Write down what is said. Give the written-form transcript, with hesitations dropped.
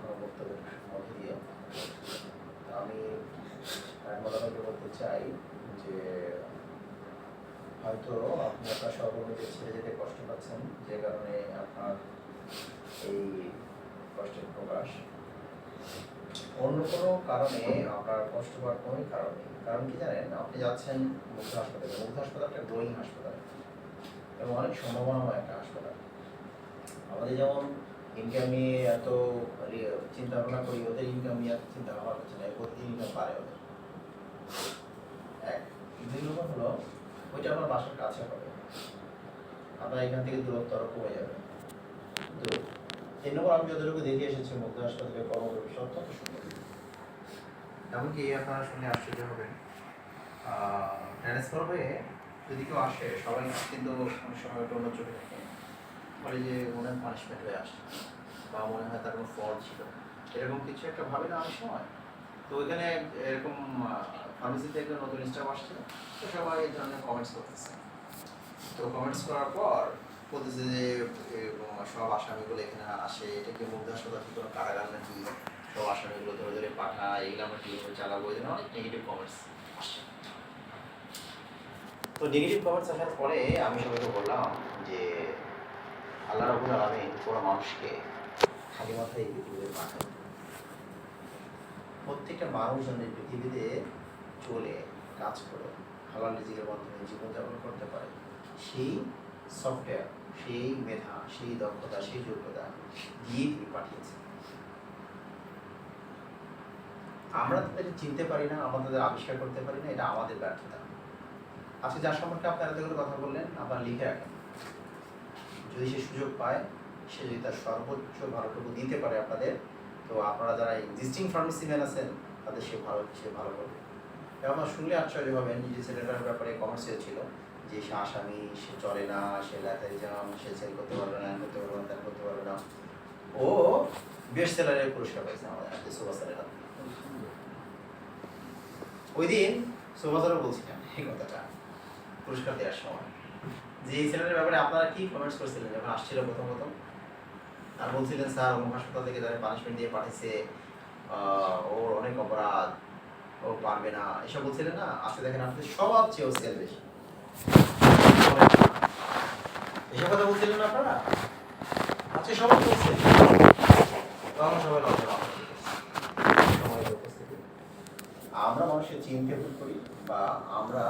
কোনো বক্তব্যের মধ্যে দিয়ে আমি মূলত বলতে চাই যে হয়তো আপনি আপনার সহকর্মীদের ছেড়ে যেতে কষ্ট পাচ্ছেন, যে কারণে আপনার এই কষ্টের প্রকাশ। অন্য কোনো কারণে আপনার কষ্ট পাওয়ার কোনো কারণ নেই। কারণ কি জানেন, আপনি যাচ্ছেন মুগ্ধ হাসপাতালে। মুগ্ধ হাসপাতাল একটা গ্রোয়িং হাসপাতাল এবং অনেক সম্ভাবনাময় একটা হাসপাতাল। আমাদের যেমন ইনকাম নিয়ে এত চিন্তা ভাবনা করি, ওদের ইনকাম নিয়ে এত চিন্তা ভাবনা করছে না, প্রতিদিন ইনকাম বাড়ে ওদের। এক দুই নম্বর হলো ওইটা আমার বাসার কাছে হবে, আপনার এখান থেকে দূরত্ব আরো কমে যাবে। তিন নম্বর, আমি যতটুকু দেখে এসেছি মুগ্ধ হাসপাতালের কর্মপরিবেশ অত্যন্ত সুন্দর। এমনকি আপনারা শুনে আশ্চর্য হবেন, ট্রান্সফার হয়ে যদি কেউ আসে সবাই কিন্তু অনেক সময় একটা অন্য চোখে দেখে, বলে যে মনে হয় পানিশমেন্ট হয়ে আসে বা মনে হয় তার কোনো ফল্ট ছিল, এরকম কিছু একটা ভাবে না অনেক সময়। তো ওইখানে এরকম ফার্মেসিতে একটা নতুন স্টাফ আসছে, তো সবাই এই ধরনের কমেন্টস করতেছে। তো কমেন্টস করার পর বলতেছে যে সব আসামিগুলো এখানে আসে, এটা কি মুগ্ধ হাসপাতাল কি কোনো কারাগার নাকি, সব আসামিগুলো ধরে ধরে পাঠায়, এগুলো আমরা কীভাবে চালাবো, এই ধরনের অনেক নেগেটিভ কমেন্টস আসছে। তো নেগেটিভ কমেন্টস আসার পরে আমি সবাইকে বললাম যে আল্লাহ রাব্বুল আলামিন কোনো মানুষকে খালি মাথায় এই পৃথিবীতে পাঠায়। প্রত্যেকটা মানুষ যেন এই পৃথিবীতে চলে কাজ করে হালাল রিজিকের মাধ্যমে জীবনযাপন করতে পারে, সেই সফটওয়্যার, সেই মেধা, সেই দক্ষতা, সেই যোগ্যতা দিয়ে তিনি পাঠিয়েছেন। আমরা তাদের চিনতে পারি না, আমরা তাদের আবিষ্কার করতে পারি না, এটা আমাদের ব্যর্থতা। আজকে যার সম্পর্কে আপনারা এতগুলো কথা বললেন, আপনারা লিখে রাখেন। যদি সে সুযোগ পায়, সে যদি তার সর্বোচ্চ ভালোটুকু দিতে পারে আপনাদের, তো আপনারা যারা এক্সিস্টিং ফার্মেসিম্যান আছেন তাদের সে ভালো করবে। আপনারা শুনলে আশ্চর্য হবেন, যে ছেলেটার ব্যাপারে কমেন্টস ছিল যে সে আসামি, সে চলে না, সে ল্যাথারিজম, সে সেল করতে পারবে না, করতে পারবে না, করতে পারবে না। ও বেস্ট সেলারের পুরস্কার পাইছে আমাদের সুভাষের হাতে। ওই দিন সুভাষেরও বলছিলেন এই কথাটা পুরস্কার দেওয়ার সময়, যে এই ছেলেটার ব্যাপারে আপনারা কি কমেন্টস করছিলেন যখন আসছিল প্রথম প্রথম, আর বলছিলেন স্যার অমুক হাসপাতাল থেকে তারা পানিশমেন্ট দিয়ে পাঠিয়েছে, ওর অনেক অপরাধ, ও পারবে না, এসব বলছিলেন না। আজকে দেখেন আপনাদের সবার চেয়েও সেল বেশি, এসব কথা বলছিলেন না আপনারা, আজকে সবার বলছে, তখন সবাই লজ্জা আমরা মানুষের চিন্তা ভুল করি, বা আমরা